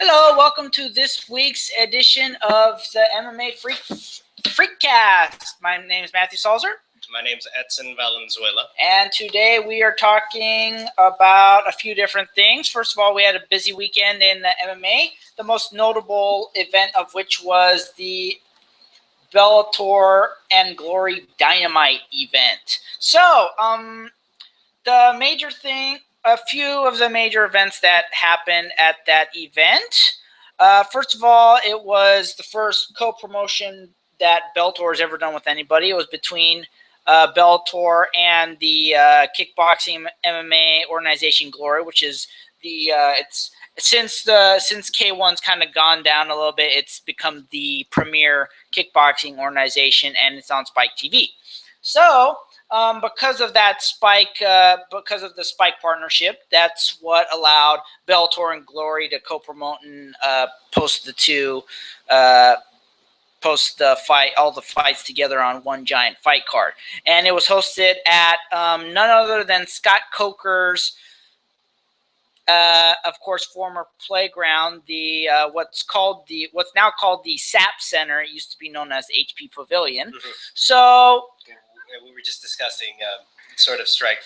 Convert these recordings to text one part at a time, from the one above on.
Hello, welcome to this week's edition of the MMA Freakcast. My name is Matthew Salzer. My name's Edson Valenzuela. And today we are talking about a few different things. First of all, we had a busy weekend in the MMA, the most notable event of which was the Bellator and Glory Dynamite event. So, the major thing, a few of the major events that happened at that event. First of all, it was the first co-promotion that Bellator has ever done with anybody. It was between Bellator and the kickboxing MMA organization Glory, which is the it's since K1's kind of gone down a little bit, it's become the premier kickboxing organization, and it's on Spike TV. So, because of that because of the Spike partnership, that's what allowed Bellator and Glory to co-promote and post all the fights together on one giant fight card. And it was hosted at none other than Scott Coker's, of course, former playground, the what's now called the SAP Center. It used to be known as HP Pavilion. Mm-hmm. So we were just discussing sort of Strike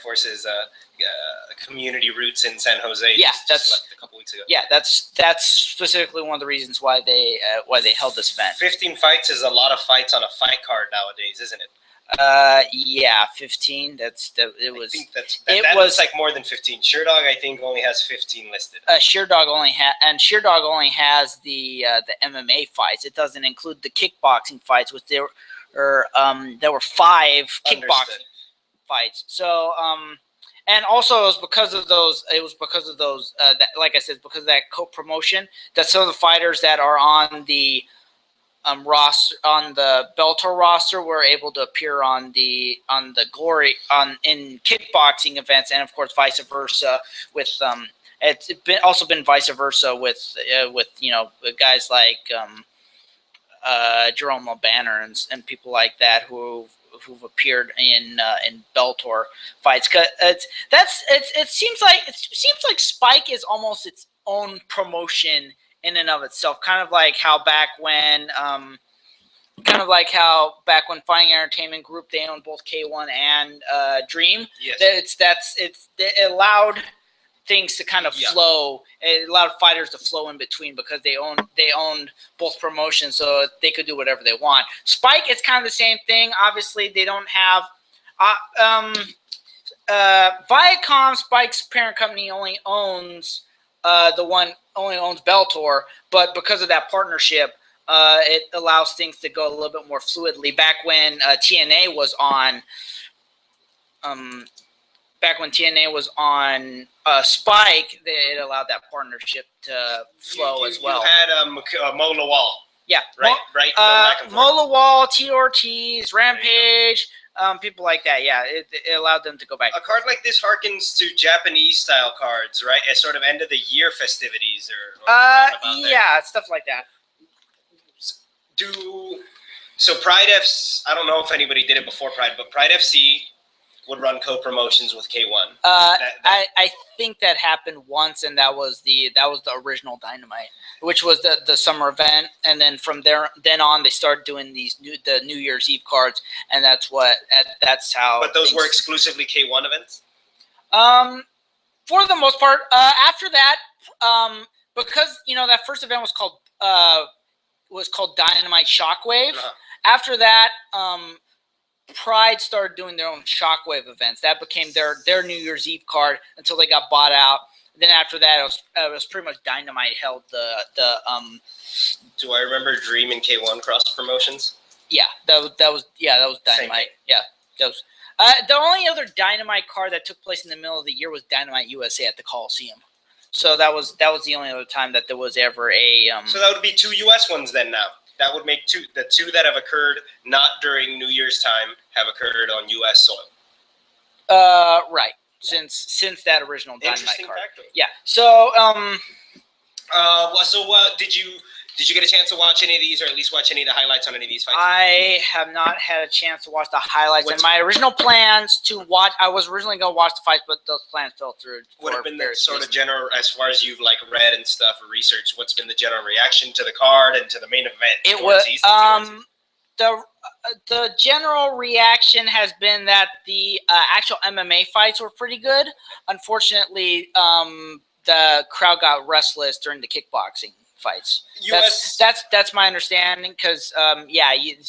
Force's community roots in San Jose. Yeah, just left a couple weeks ago. Yeah, that's specifically one of the reasons why they held this event. 15 fights is a lot of fights on a fight card nowadays, isn't it? Yeah, 15. I think that was like more than 15. Sheerdog, I think, only has 15 listed. Sheerdog only has the MMA fights. It doesn't include the kickboxing fights, which there were 5 kickboxing fights. So and also it was because of those. That, like I said, because of that co-promotion, that some of the fighters that are on the roster, on the Bellator roster, were able to appear on the Glory in kickboxing events, and of course vice versa with it's been vice versa with guys like Jerome Banner and people like that who've appeared in Bellator fights. It seems like Spike is almost its own promotion in and of itself, kind of like how back when Fighting Entertainment Group, they owned both K1 and Dream. Yes. It allowed things to kind of flow. It allowed fighters to flow in between because they owned both promotions, so they could do whatever they want. Spike is kind of the same thing. Obviously, they don't have Viacom. Spike's parent company only owns Bellator, but because of that partnership, it allows things to go a little bit more fluidly. Back when TNA was on Spike, it allowed that partnership to flow as well. You had Mo Lawal. Yeah, right. Mo Lawal, T. Ortiz, Rampage, people like that. Yeah, it allowed them to go back. A card like this harkens to Japanese style cards, right? As sort of end of the year festivities, stuff like that. So Pride FC, I don't know if anybody did it before Pride, but Pride FC would run co-promotions with K1. I think that happened once, and that was the original Dynamite, which was the summer event, and then from then on they started doing the New Year's Eve cards, and that's how. But those were exclusively K1 events. For the most part. After that, because that first event was called Dynamite Shockwave. Uh-huh. After that, Pride started doing their own Shockwave events. That became their New Year's Eve card until they got bought out. Then after that, it was pretty much Dynamite held the. Do I remember Dream and K1 cross promotions? Yeah, that was Dynamite. Yeah, that was. The only other Dynamite card that took place in the middle of the year was Dynamite USA at the Coliseum. So that was the only other time that there was ever a. So that would be 2 U.S. ones then now. That would make the two that have occurred not during New Year's time have occurred on U.S. soil. Right. Since that original Dynamite Interesting card. Factor. Yeah. So did you Did you get a chance to watch any of these, or at least watch any of the highlights on any of these fights? I have not had a chance to watch the highlights. And my original plans to watch, I was originally going to watch the fights, but those plans fell through. What have been the sort of general, as far as you've like read and stuff or researched, what's been the general reaction to the card and to the main event? It was the general reaction has been that the actual MMA fights were pretty good. Unfortunately, the crowd got restless during the kickboxing fights. That's my understanding, because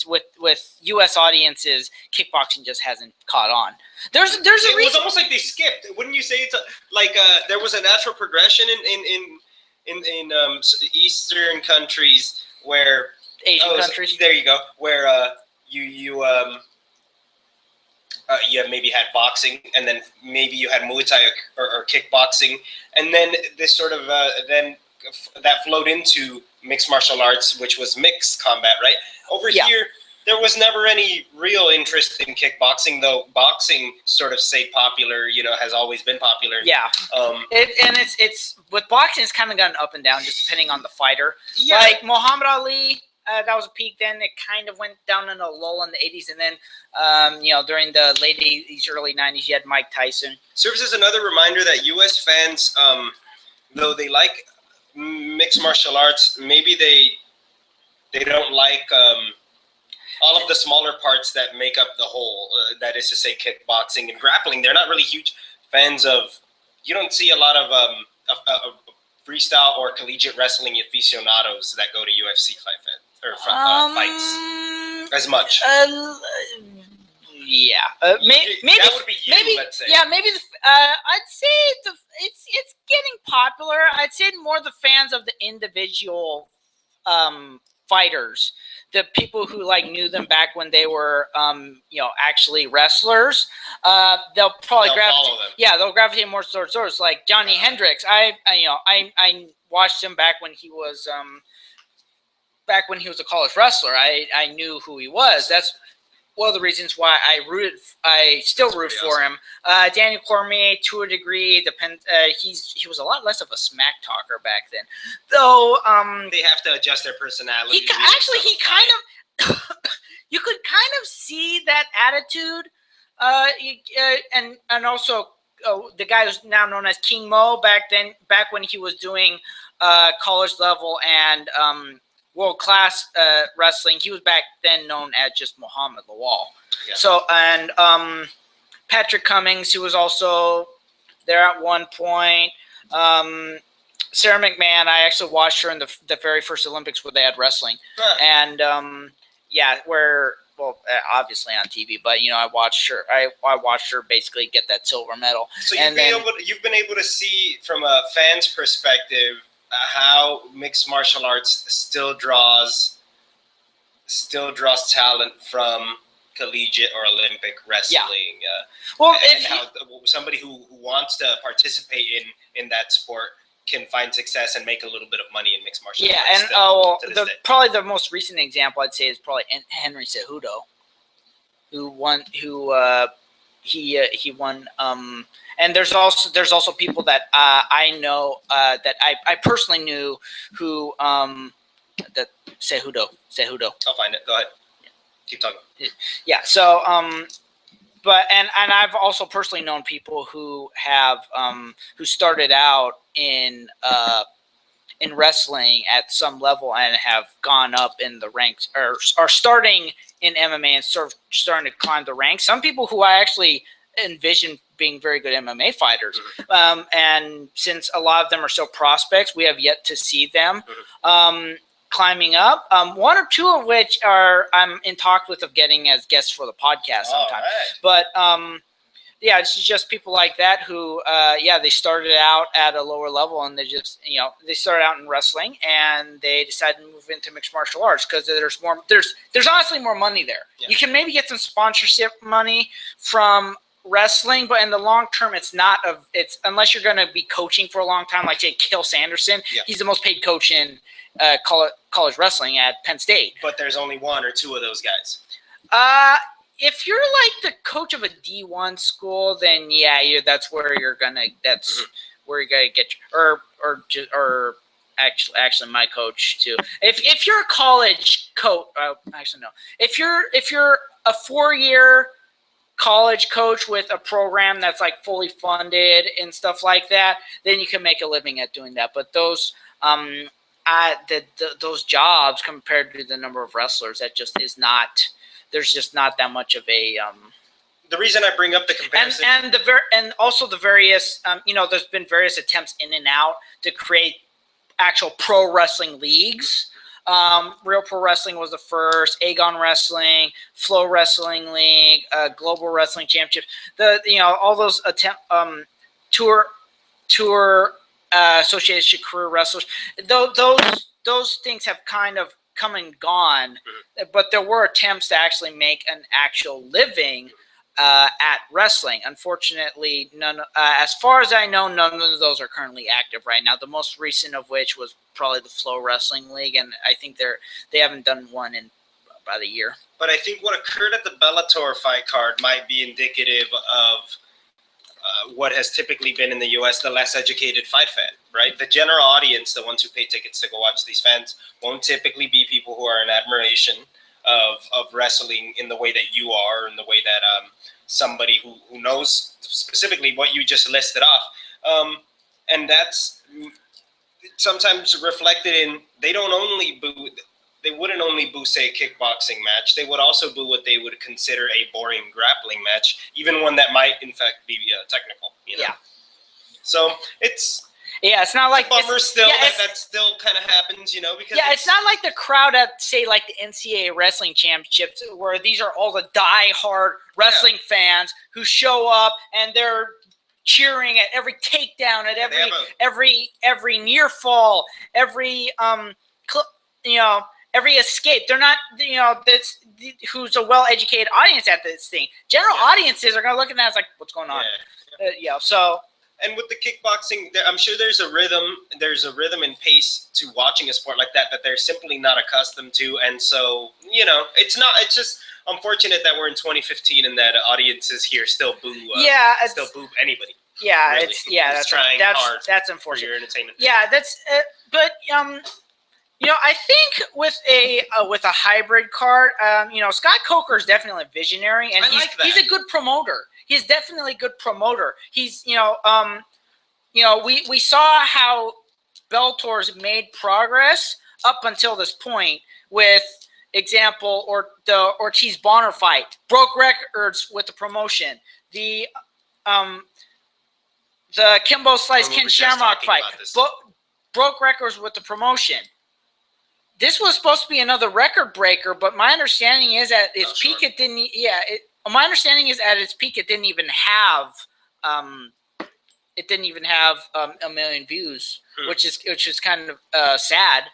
with U.S. audiences, kickboxing just hasn't caught on. There's a reason. It was almost like they skipped. Wouldn't you say it's there was a natural progression in Eastern countries where Asian countries. There you go. Where you maybe had boxing, and then maybe you had Muay Thai or kickboxing, and then this sort of then that flowed into mixed martial arts, which was mixed combat, right? Over here, there was never any real interest in kickboxing, though boxing sort of stayed popular, has always been popular. Yeah. It's with boxing, it's kind of gotten up and down just depending on the fighter. Yeah. Like Muhammad Ali, that was a peak then. It kind of went down in a lull in the 80s. And then, during the late 80s, early 90s, you had Mike Tyson. Serves as another reminder that U.S. fans, though they like mixed martial arts, maybe they don't like all of the smaller parts that make up the whole, that is to say kickboxing and grappling. They're not really huge fans of, you don't see a lot of freestyle or collegiate wrestling aficionados that go to UFC fights as much. Yeah, maybe that would be you, maybe, let's say. Yeah, maybe I'd say it's getting popular. I'd say more the fans of the individual fighters, the people who like knew them back when they were actually wrestlers. They'll gravitate. Yeah, they'll gravitate more towards those. Like Johnny Hendricks. I watched him back when he was a college wrestler. I knew who he was. That's one of the reasons why I still root for him. Daniel Cormier, to a degree, he was a lot less of a smack talker back then. Though they have to adjust their personality. He you could kind of see that attitude. And also the guy who's now known as King Mo back when he was doing college level and world-class wrestling, he was back then known as just Muhammad Lawal. Yeah. So, and Patrick Cummings, who was also there at one point. Sarah McMahon, I actually watched her in the very first Olympics where they had wrestling. Huh. And, obviously on TV, but, I watched her. I watched her basically get that silver medal. So you've been able to see from a fan's perspective how mixed martial arts still draws talent from collegiate or Olympic wrestling. Yeah. How somebody who wants to participate in that sport can find success and make a little bit of money in mixed martial arts. Yeah, and probably the most recent example I'd say is probably Henry Cejudo, who won. He won. And there's also people that I know that I personally knew who that Cejudo. I'll find it. Go ahead. Yeah. Keep talking. Yeah. So but I've also personally known people who have who started out in wrestling at some level and have gone up in the ranks, or are starting in MMA and starting to climb the ranks. Some people who I actually envision being very good MMA fighters. Mm-hmm. And since a lot of them are still prospects, we have yet to see them climbing up. One or two of which I'm in talks with of getting as guests for the podcast sometime. Right. But it's just people like that who, they started out at a lower level and they just, they started out in wrestling and they decided to move into mixed martial arts because there's honestly more money there. Yeah. You can maybe get some sponsorship money from wrestling, but in the long term, it's unless you're going to be coaching for a long time, like say Kill Sanderson. Yeah. He's the most paid coach in college wrestling at Penn State. But there's only one or two of those guys. If you're like the coach of a D1 school, then that's where you're gonna. That's where you're gonna get or actually my coach too. If you're a college coach, actually no. If you're a 4-year college coach with a program that's like fully funded and stuff like that, then you can make a living at doing that. But those those jobs compared to the number of wrestlers, that just is not. There's just not that much of a. The reason I bring up the comparison and also the various there's been various attempts in and out to create actual pro wrestling leagues. Real Pro Wrestling was the first. Aegon Wrestling, Flow Wrestling League, Global Wrestling Championship. All those tour association career wrestlers. Those things have kind of come and gone, but there were attempts to actually make an actual living at wrestling. Unfortunately, none. As far as I know, none of those are currently active right now. The most recent of which was probably the Flow Wrestling League, and I think they haven't done one in about a year. But I think what occurred at the Bellator fight card might be indicative of what has typically been in the U.S. the less educated fight fan, right? The general audience, the ones who pay tickets to go watch these fans, won't typically be people who are in admiration of wrestling in the way that you are, in the way that somebody who knows specifically what you just listed off. And that's sometimes reflected in they wouldn't only boo, say, a kickboxing match. They would also boo what they would consider a boring grappling match, even one that might, in fact, be technical. Yeah. So it's not like a bummer that still kind of happens, because it's not like the crowd at, say, like the NCAA wrestling championships, where these are all the die-hard wrestling fans who show up and they're cheering at every takedown, at every near fall, every every escape. They're not, that's who's a well-educated audience at this thing. General audiences are going to look at that as like, what's going on? So. And with the kickboxing, I'm sure there's a rhythm and pace to watching a sport like that they're simply not accustomed to. And so, it's just unfortunate that we're in 2015 and that audiences here still boo anybody. Yeah, really. That's unfortunate. For your entertainment. Yeah, but I think with a hybrid card, Scott Coker is definitely a visionary, and he's a good promoter. He's definitely a good promoter. He's we saw how Bellator's made progress up until this point. With example, or the Ortiz Bonner fight broke records with the promotion. The Kimbo Slice Ken Shamrock fight broke records with the promotion. This was supposed to be another record breaker, but my understanding is at its peak it didn't. My understanding is at its peak it didn't even have a million views, which is kind of sad.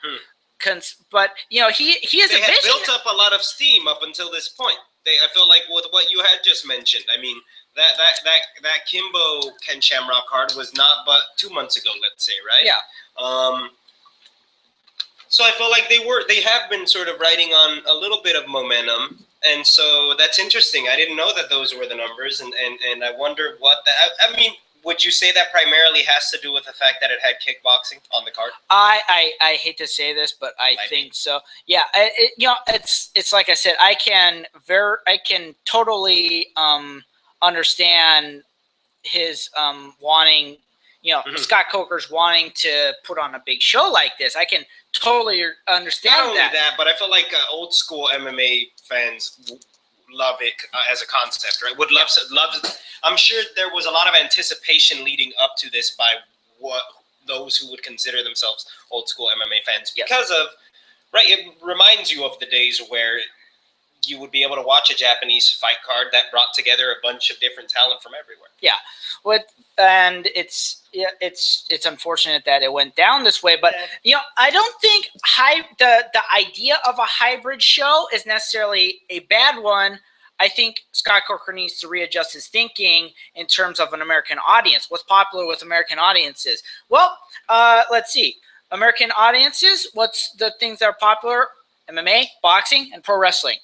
But he is a vision. They had built up a lot of steam up until this point. I feel like with what you had just mentioned. I mean, that Kimbo Ken Shamrock card was not but 2 months ago, let's say, right? Yeah. So I feel like they have been sort of riding on a little bit of momentum, and so that's interesting. I didn't know that those were the numbers, and I wonder what that. I mean, would you say that primarily has to do with the fact that it had kickboxing on the card? I hate to say this, but I think so. Yeah, it's like I said. I can totally understand his wanting. Scott Coker's wanting to put on a big show like this. I can totally understand that. Not only that, but I feel like old school MMA fans love it as a concept, right? Would love. I'm sure there was a lot of anticipation leading up to this by those who would consider themselves old school MMA fans because of, right? It reminds you of the days where you would be able to watch a Japanese fight card that brought together a bunch of different talent from everywhere. Yeah. And it's unfortunate that it went down this way, but I don't think the idea of a hybrid show is necessarily a bad one. I think Scott Coker needs to readjust his thinking in terms of an American audience. What's popular with American audiences? Well, let's see. American audiences, what's the things that are popular? MMA, boxing, and pro wrestling.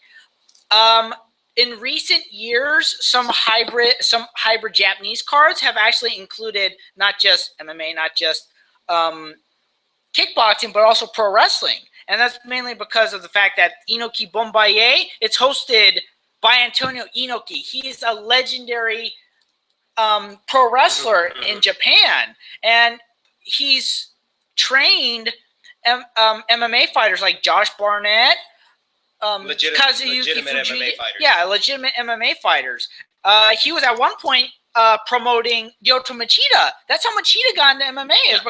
In recent years, some hybrid Japanese cards have actually included not just MMA, not just kickboxing, but also pro wrestling. And that's mainly because of the fact that Inoki Bombaye, it's hosted by Antonio Inoki. He's a legendary pro wrestler in Japan. And he's trained MMA fighters like Josh Barnett, legitimate MMA fighters. Yeah, legitimate MMA fighters. He was at one point promoting Yota Machida. That's how Machida got into MMA is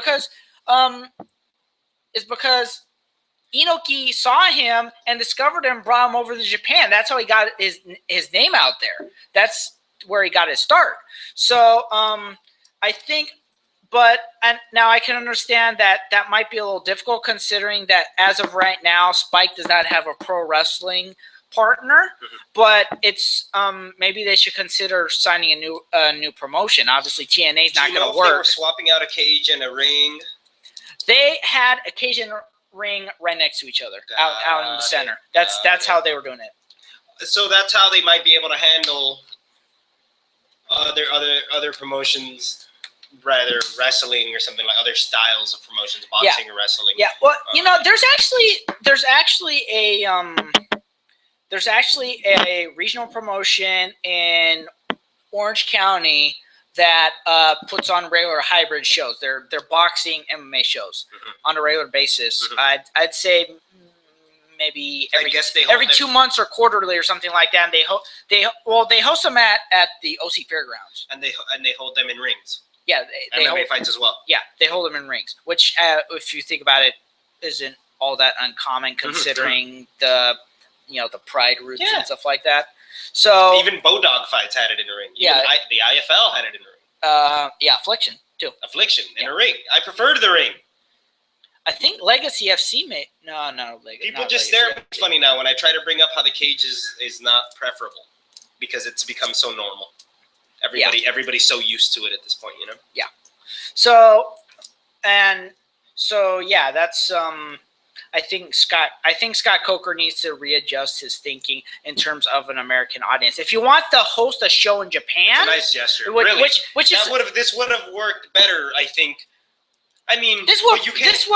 because Inoki saw him and discovered him, brought him over to Japan. That's how he got his name out there. That's where he got his start. So I think, and now I can understand that might be a little difficult considering that as of right now, Spike does not have a pro wrestling partner, but it's maybe they should consider signing a new promotion. Obviously, TNA is not going to work. They were swapping out a cage and a ring. They had a cage and a ring right next to each other, out in the center. That's how they were doing it. So that's how they might be able to handle their other promotions, rather wrestling or something like other styles of promotions, boxing or wrestling. Yeah. Well, there's actually a regional promotion in Orange County that puts on regular hybrid shows. They're boxing MMA shows on a regular basis. I'd say maybe every 2 months or quarterly or something like that. And they host them at the OC Fairgrounds. And they hold them in rings. Yeah, they MMA fights as well. Yeah, they hold them in rings, which if you think about it, isn't all that uncommon considering the pride roots and stuff like that. So even Bodog fights had it in a ring. Even the IFL had it in a ring. Affliction too. Affliction in a ring. I prefer the ring. I think Legacy FC may no. People just stare at me funny now when I try to bring up how the cage is not preferable because it's become so normal. Everybody's so used to it at this point, Yeah. So that's I think Scott Coker needs to readjust his thinking in terms of an American audience. If you want to host a show in Japan, it's a nice gesture. This would have worked better, I think. I mean, this would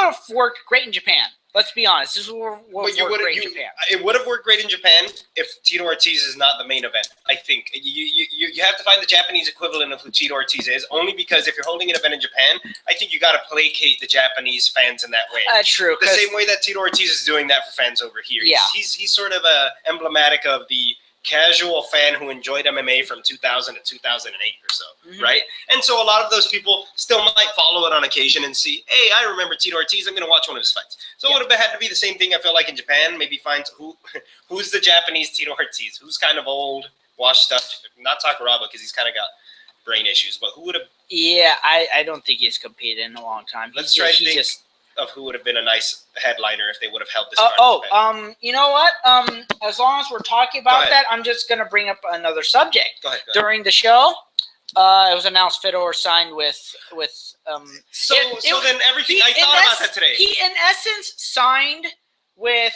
have worked great in Japan. Let's be honest. This would have worked great in Japan. It would have worked great in Japan if Tito Ortiz is not the main event. I think you have to find the Japanese equivalent of who Tito Ortiz is. Only because if you're holding an event in Japan, I think you got to placate the Japanese fans in that way. True. The same way that Tito Ortiz is doing that for fans over here. Yeah. He's sort of emblematic of the casual fan who enjoyed MMA from 2000 to 2008 or so, right? And so a lot of those people still might follow it on occasion and see, hey, I remember Tito Ortiz, I'm going to watch one of his fights. So it would have had to be the same thing, I feel like, in Japan. Maybe find who's the Japanese Tito Ortiz, who's kind of old, washed up, not Takaraba because he's kind of got brain issues, but who would have... Yeah, I don't think he's competed in a long time. Let's try to think of who would have been a nice headliner if they would have held this card. You know what? As long as we're talking about that, I'm just going to bring up another subject. Go ahead. During the show, it was announced Fedor signed with So then everything, I thought about that today. He, in essence, signed with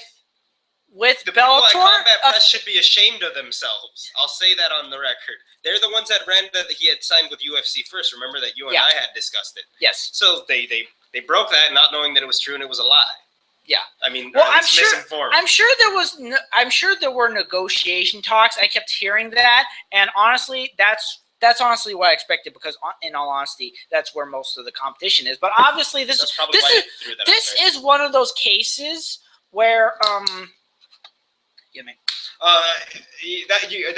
the Bellator. people at Combat Press should be ashamed of themselves. I'll say that on the record. They're the ones that ran that he had signed with UFC first. Remember that you and I had discussed it. Yes. So they broke that, not knowing that it was true and it was a lie. Yeah. I mean, misinformed. I'm sure there were negotiation talks. I kept hearing that, and honestly, that's honestly what I expected because, in all honesty, that's where most of the competition is. But obviously, this is one of those cases where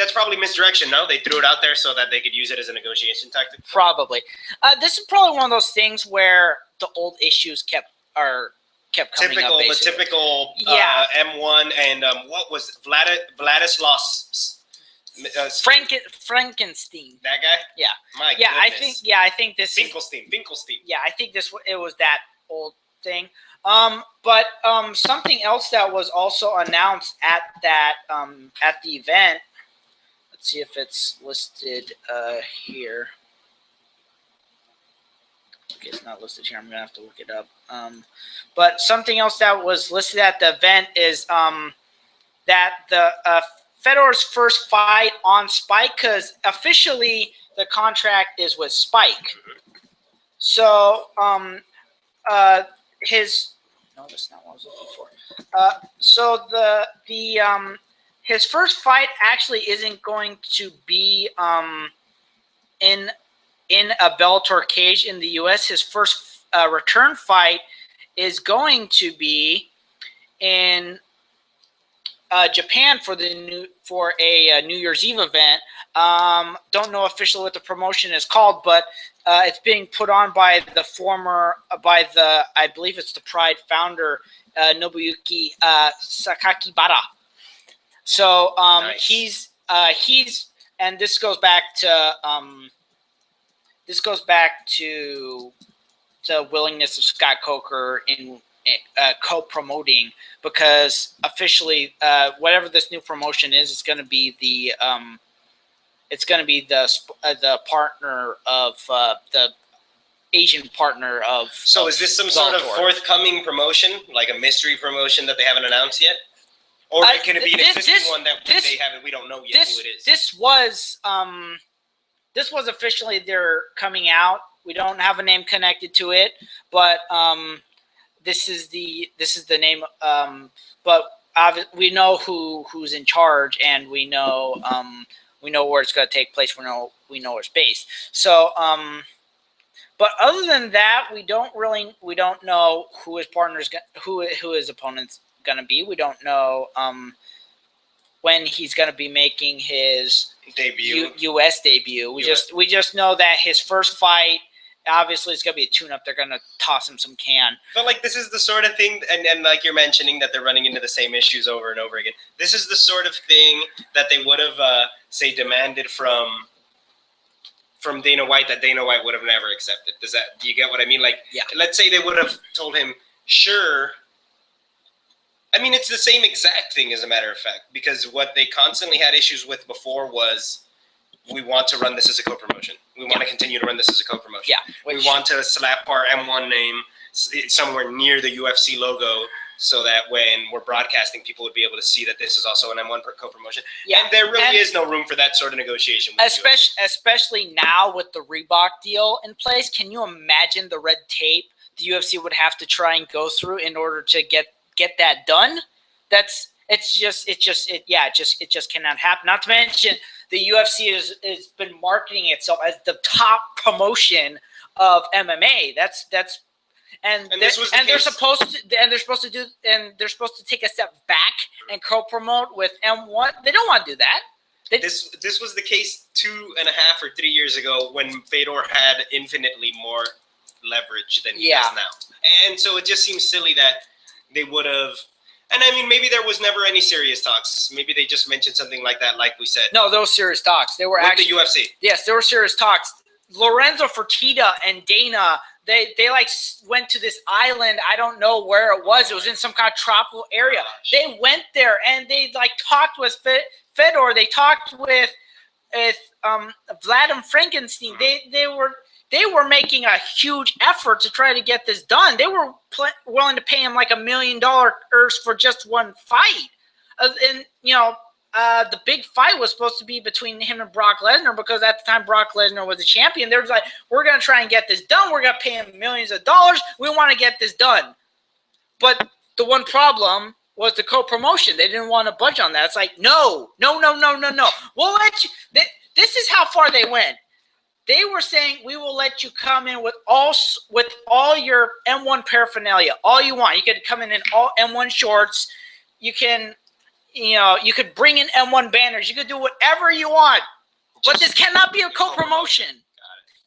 that's probably misdirection. No, they threw it out there so that they could use it as a negotiation tactic. Probably. This is probably one of those things where the old issues kept coming up. The typical M1 and what was Vladislav Frankenstein. That guy? Yeah. My goodness. I think this Finkelstein. Yeah, I think it was that old thing. But something else that was also announced at the event. Let's see if it's listed here. Okay, it's not listed here. I'm gonna have to look it up. But something else that was listed at the event is that the Fedor's first fight on Spike, because officially the contract is with Spike. So no, that's not what I was looking for. So his first fight actually isn't going to be in a Bellator cage in the U.S. His first return fight is going to be in Japan for a New Year's Eve event. Don't know officially what the promotion is called, but it's being put on by I believe it's the Pride founder, Nobuyuki Sakakibara. So Nice. he's and this goes back to the willingness of Scott Coker in co-promoting, because officially whatever this new promotion is, it's going to be the partner of the Asian partner of. So is this some sort of forthcoming promotion, like a mystery promotion that they haven't announced yet? Or can it be an existing one that they haven't? We don't know yet who it is. This was officially their coming out. We don't have a name connected to it, but this is the name. But we know who's in charge, and we know where it's going to take place. We know where it's based. So, but other than that, we don't know who his partner's who his opponent's going to be. We don't know when he's going to be making his debut, U.S. debut. We just know that his first fight, obviously, it's going to be a tune-up. They're going to toss him some can. But, like, this is the sort of thing, and like you're mentioning that they're running into the same issues over and over again. This is the sort of thing that they would have, say, demanded from Dana White that Dana White would have never accepted. Do you get what I mean? Like, yeah. Let's say they would have told him, sure. I mean, it's the same exact thing, as a matter of fact, because what they constantly had issues with before was, we want to run this as a co-promotion. We want to continue to run this as a co-promotion. Yeah, we want to slap our M1 name somewhere near the UFC logo so that when we're broadcasting, people would be able to see that this is also an M1 co-promotion. Yeah. And there really is no room for that sort of negotiation. Especially now with the Reebok deal in place. Can you imagine the red tape the UFC would have to try and go through in order to get that done? It just cannot happen. Not to mention, the UFC has been marketing itself as the top promotion of MMA. They're supposed to take a step back and co-promote with M1. They don't want to do that. This was the case 2.5 or 3 years ago when Fedor had infinitely more leverage than he has now, and so it just seems silly that they would have. And I mean, maybe there was never any serious talks. Maybe they just mentioned something like that, like we said. No, those serious talks. They were with actually the UFC. Yes, there were serious talks. Lorenzo Fertitta and Dana, they like went to this island. I don't know where it was. It was in some kind of tropical area. They went there and they like talked with Fedor. They talked with Vladim Frankenstein. They were making a huge effort to try to get this done. They were willing to pay him like $1 million for just one fight. The big fight was supposed to be between him and Brock Lesnar, because at the time Brock Lesnar was the champion. They were like, we're going to try and get this done. We're going to pay him millions of dollars. We want to get this done. But the one problem was the co-promotion. They didn't want to budge on that. It's like, no. We'll let you. This is how far they went. They were saying, we will let you come in with all your M1 paraphernalia, all you want. You could come in all M1 shorts. You can, you could bring in M1 banners. You could do whatever you want. But this cannot be a co-promotion.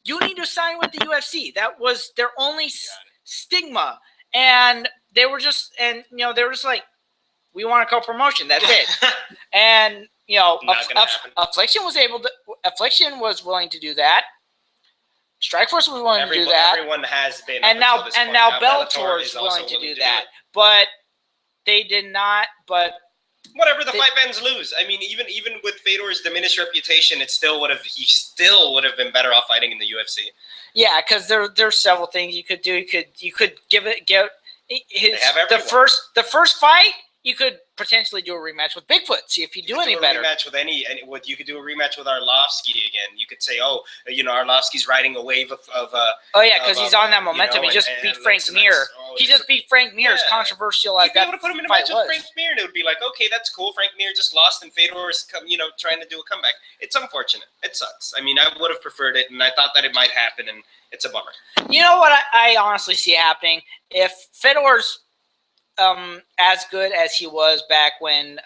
You need to sign with the UFC. That was their only stigma. And they were just, like, we want a co-promotion. That's it. And Affliction was willing to do that. Strikeforce was willing to do that. Everyone has been. And now Bellator is willing to do that. But they did not. But whatever, the fight fans lose. I mean, even with Fedor's diminished reputation, he still would have been better off fighting in the UFC. Yeah, because there's several things you could do. You could the first fight. You could potentially do a rematch with Bigfoot. See if you do any better. You could do a rematch with Arlovsky again. You could say, Arlovsky's riding a wave of. Because he's on that momentum. He just beat Frank Mir. he just beat Frank Mir, as controversial as You'd be that able to put him in a fight match with was. Frank Mir, and it would be like, okay, that's cool. Frank Mir just lost, and Fedor is trying to do a comeback. It's unfortunate. It sucks. I mean, I would have preferred it, and I thought that it might happen, and it's a bummer. You know what I honestly see happening? If Fedor's as good as he was back when,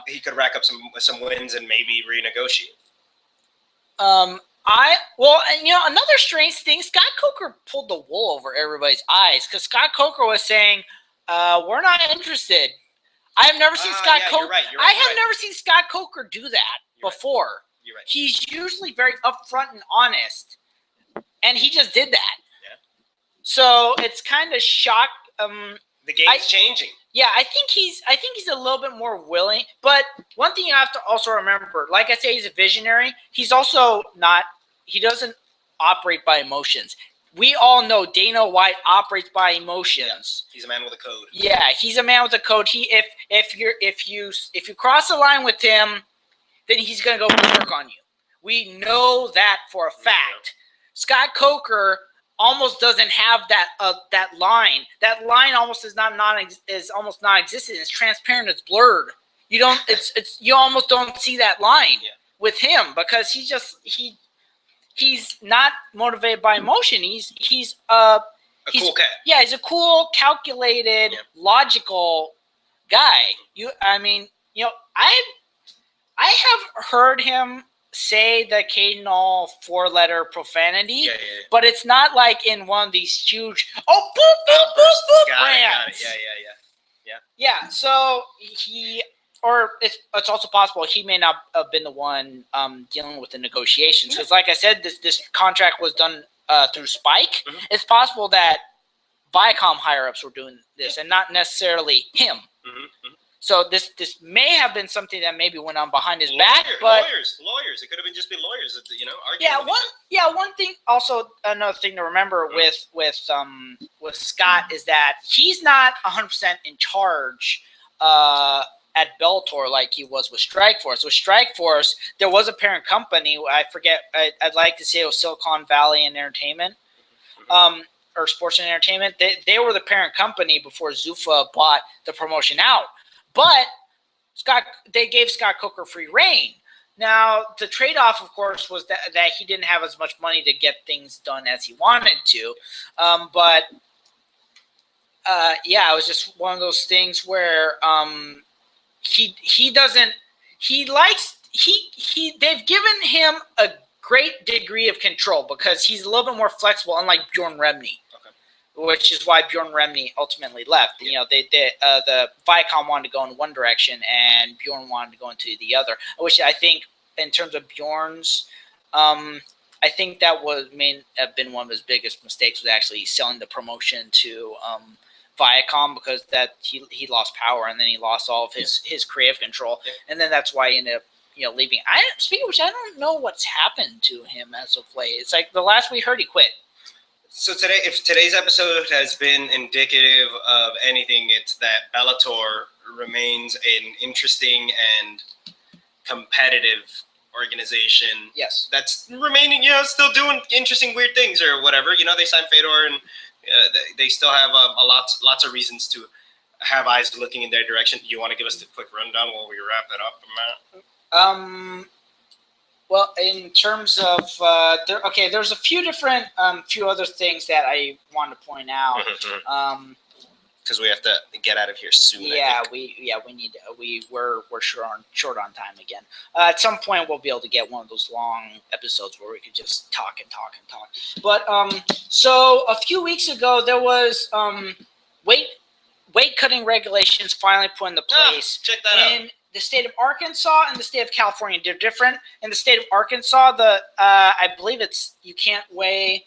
he could rack up some wins and maybe renegotiate. Another strange thing, Scott Coker pulled the wool over everybody's eyes because Scott Coker was saying, "We're not interested." I have never seen Scott Coker. I have never seen Scott Coker do that before. You're right. He's usually very upfront and honest, and he just did that. Yeah. So it's kind of shock. The game's changing. Yeah, I think he's a little bit more willing. But one thing you have to also remember, like I say, he's a visionary. He's also not. He doesn't operate by emotions. We all know Dana White operates by emotions. He's a man with a code. Yeah, he's a man with a code. If you cross the line with him, then he's gonna go berserk on you. We know that for a fact. Scott Coker almost doesn't have that line. That line almost is almost non-existent. It's transparent. It's blurred. You almost don't see that line with him because he's not motivated by emotion. He's a cool cat. Yeah, he's a cool, calculated, logical guy. I have heard him say the occasional 4-letter profanity, but it's not like in one of these huge boop boop boop boop boop rants. Yeah. So it's also possible he may not have been the one dealing with the negotiations because, like I said, this contract was done through Spike. Mm-hmm. It's possible that Viacom higher-ups were doing this and not necessarily him. Mm-hmm. So this may have been something that maybe went on behind his back, but lawyers. It could have just been lawyers, arguing. One thing. Also, another thing to remember with Scott is that he's not 100% in charge at Bellator like he was with Strikeforce. With Strikeforce, there was a parent company. I forget. I'd like to say it was Silicon Valley and Entertainment, or Sports and Entertainment. They were the parent company before Zuffa bought the promotion out. But they gave Scott Coker free reign. Now, the trade-off, of course, was that he didn't have as much money to get things done as he wanted to. It was just one of those things where they've given him a great degree of control because he's a little bit more flexible, unlike Bjorn Remny. Which is why Bjorn Remny ultimately left. The Viacom wanted to go in one direction, and Bjorn wanted to go into the other. Which I think, in terms of Bjorn's, I think that may have been one of his biggest mistakes was actually selling the promotion to Viacom because that he lost power and then he lost all of his creative control, and then that's why he ended up leaving. Speaking of which, I don't know what's happened to him as of late. It's like the last we heard, he quit. So if today's episode has been indicative of anything, it's that Bellator remains an interesting and competitive organization. Yes. That's remaining, still doing interesting, weird things or whatever. They signed Fedor, and they still have lots of reasons to have eyes looking in their direction. Do you want to give us the quick rundown while we wrap it up, Matt? Well, in terms of there's a few different few other things that I want to point out. Because we have to get out of here soon. We're short on time again. At some point, we'll be able to get one of those long episodes where we could just talk and talk and talk. But so a few weeks ago, there was weight cutting regulations finally put into place. Check that out. The state of Arkansas and the state of California, they're different. In the state of Arkansas, I believe you can't weigh,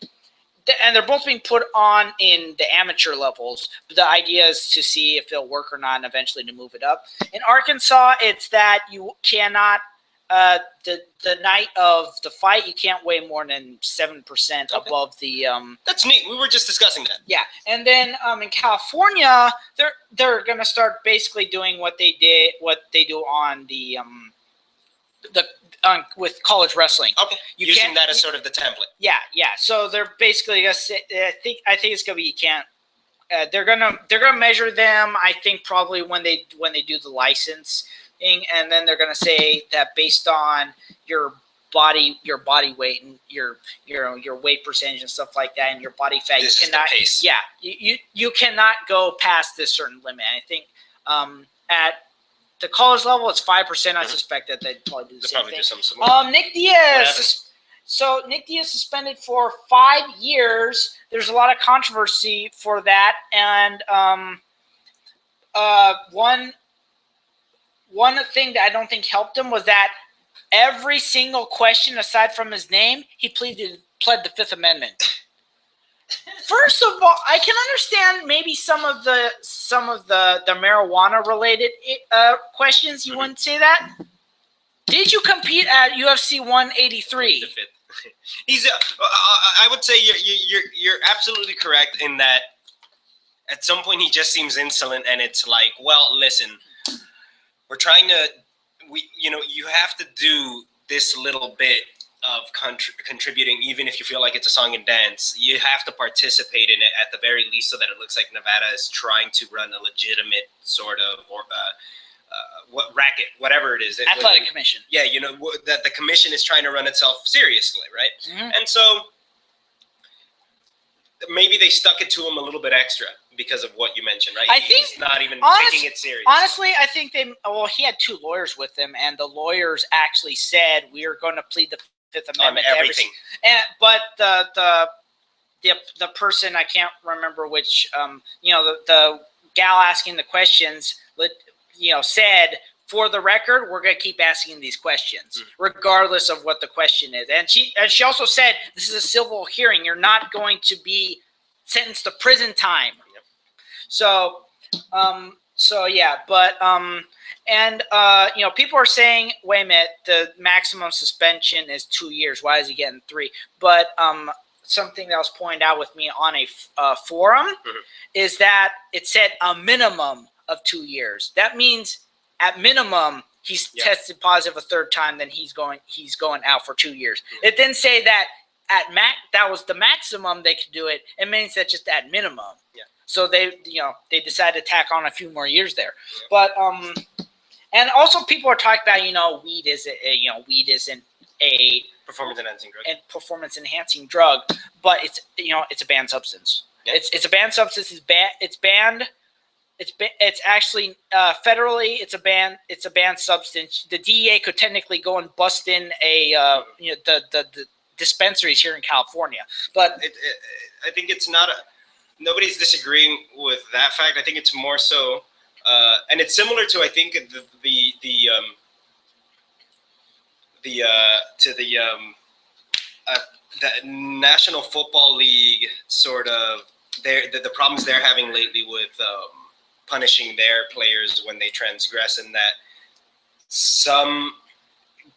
and they're both being put on in the amateur levels. But the idea is to see if it'll work or not, and eventually to move it up. In Arkansas, it's that you cannot, the night of the fight, you can't weigh more than 7% above the. That's neat. We were just discussing that. Yeah, and then in California, they're gonna start basically doing what they do on with college wrestling. Okay, using that as sort of the template. Yeah. So they're basically gonna say, I think it's gonna be you can't they're gonna measure them. I think probably when they do the licensing, and then they're gonna say that based on your body weight and your weight percentage and stuff like that, and your body fat, This you cannot. is the pace. Yeah, you cannot go past this certain limit. I think at the college level, it's 5%. I suspect that they'd probably do the same thing. Do something similar. Nick Diaz. So Nick Diaz suspended for 5 years. There's a lot of controversy for that, and one thing that I don't think helped him was that every single question, aside from his name, he pled the Fifth Amendment. First of all, I can understand maybe some of the marijuana related questions. You wouldn't say that. Did you compete at UFC 183? The fifth. He's. I would say you're absolutely correct in that. At some point, he just seems insolent, and it's like, well, listen, we're trying to. You have to do this little bit of contributing, even if you feel like it's a song and dance. You have to participate in it at the very least, so that it looks like Nevada is trying to run a legitimate sort of whatever it is. Athletic Commission. Yeah, that the commission is trying to run itself seriously, right? Mm-hmm. And so maybe they stuck it to him a little bit extra because of what you mentioned, right? He's not even taking it serious. Honestly, I think he had 2 lawyers with him, and the lawyers actually said we are going to plead the Fifth Amendment on everything. But the person, I can't remember which, the gal asking the questions, said, for the record, we're going to keep asking these questions, regardless of what the question is. And she also said, this is a civil hearing. You're not going to be sentenced to prison time. Yep. So yeah, but people are saying, wait a minute, the maximum suspension is 2 years. Why is he getting 3? But something that was pointed out with me on a forum is that it said a minimum of 2 years. That means at minimum he's tested positive a 3rd time, then he's going out for 2 years. It didn't say that that was the maximum they could do it. It means that just at minimum. Yeah. So they decided to tack on a few more years there. Yeah. But and also people are talking about weed isn't a performance enhancing drug, but it's a banned substance. Yeah. It's a banned substance. It's banned. It's actually federally it's a banned substance. The DEA could technically go and bust in the dispensaries here in California, but I think it's not nobody's disagreeing with that fact. I think it's more so, and it's similar to the National Football League sort of the problems they're having lately with punishing their players when they transgress, and that some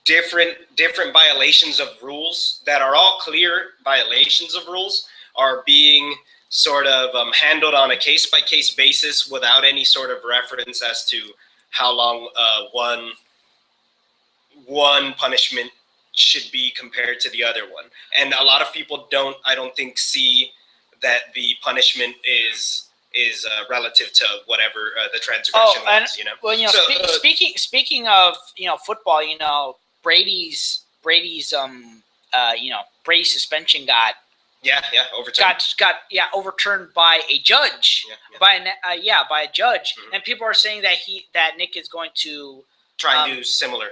different violations of rules that are all clear violations of rules are being sort of handled on a case-by-case basis without any sort of reference as to how long one punishment should be compared to the other one. And a lot of people I don't think see that the punishment is relative to whatever the transgression was, Well, speaking of football, Brady's suspension got overturned by a judge, by a judge, and people are saying that Nick is going to try and do similar.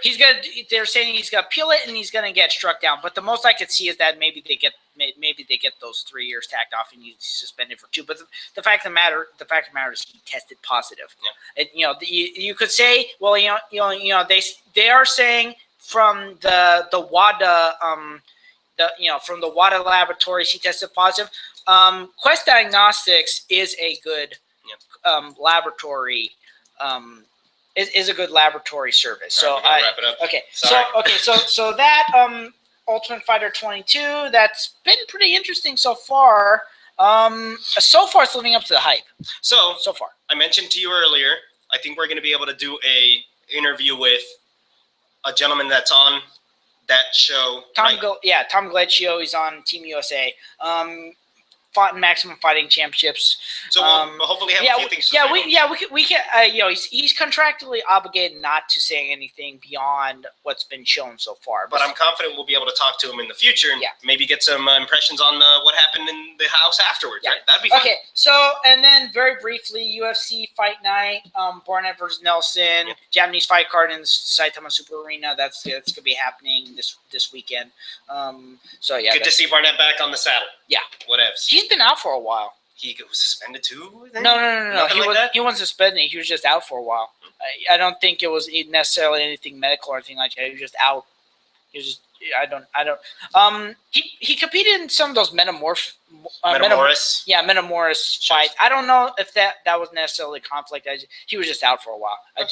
They're saying he's gonna appeal it and he's gonna get struck down. But the most I could see is that maybe they get those 3 years tacked off and he's suspended for 2. But the fact of the matter is he tested positive. Yeah. You could say, well, they are saying from the WADA from the WADA laboratories he tested positive. Quest Diagnostics is a good laboratory. Is a good laboratory service. So wrap it up. Okay. So that Ultimate Fighter 22, that's been pretty interesting so far. So far it's living up to the hype. So far. I mentioned to you earlier, I think we're going to be able to do a interview with a gentleman that's on that show. Tom Galecchio, he's on Team USA. fought in Maximum Fighting Championships. So we'll hopefully have a few things to say. We can. He's contractually obligated not to say anything beyond what's been shown so far. But I'm confident we'll be able to talk to him in the future and maybe get some impressions on what happened in the house afterwards. Yeah. Right? That'd be fun. Okay. So, and then very briefly, UFC Fight Night, Barnett versus Nelson, Japanese fight card in Saitama Super Arena. That's gonna be happening this weekend. So yeah. Good to see Barnett back on the saddle. Yeah. Whatevs. He's been out for a while. He was suspended too? No. He wasn't suspended. He was just out for a while. I don't think it was necessarily anything medical or anything like that. He was just out. He was just. I don't. He competed in some of those Metamoris fights. I don't know if that was necessarily conflict. He was just out for a while. I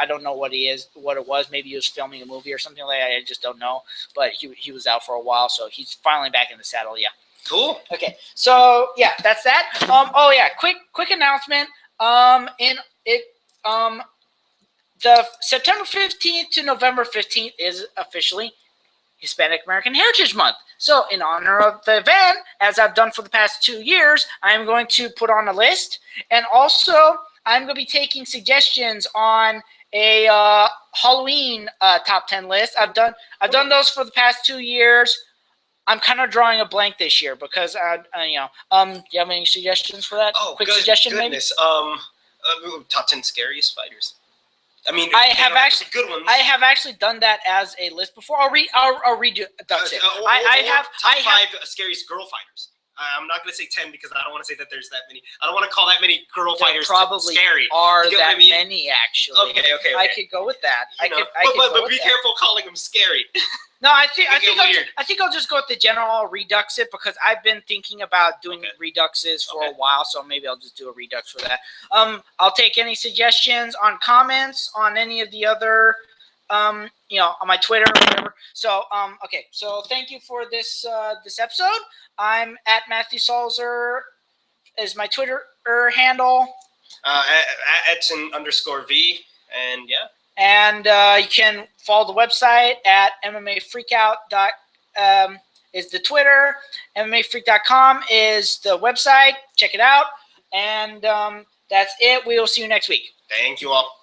don't know what it was. Maybe he was filming a movie or something like that. I just don't know. But he was out for a while, so he's finally back in the saddle. Yeah. Cool. Okay. So yeah, that's that. Quick announcement. The September 15th to November 15th is officially Hispanic American Heritage Month. So in honor of the event, as I've done for the past 2 years, I'm going to put on a list. And also, I'm going to be taking suggestions on a Halloween top 10 list. I've done those for the past 2 years. I'm kind of drawing a blank this year because, do you have any suggestions for that? Oh, suggestion, goodness. Maybe? Top 10 scariest fighters. I mean, I have actually good ones. I have actually done that as a list before. I'll redo it. That's it. I have top 5 scariest girl fighters. I'm not going to say 10 because I don't want to say that there's that many. I don't want to call that many girl fighters probably scary. Are that many actually? Okay. I could go with that. But be careful calling them scary. No, I think I'll just go with the general. I'll redux it because I've been thinking about doing reduxes for a while, so maybe I'll just do a redux for that. I'll take any suggestions on comments on any of the other, on my Twitter or whatever. So, okay. So thank you for this episode. I'm at Matthew Salzer is my Twitter handle. Edson_V, and yeah. And you can follow the website at MMA Freakout. Is the Twitter. MMAFreak.com is the website. Check it out. And that's it. We will see you next week. Thank you all.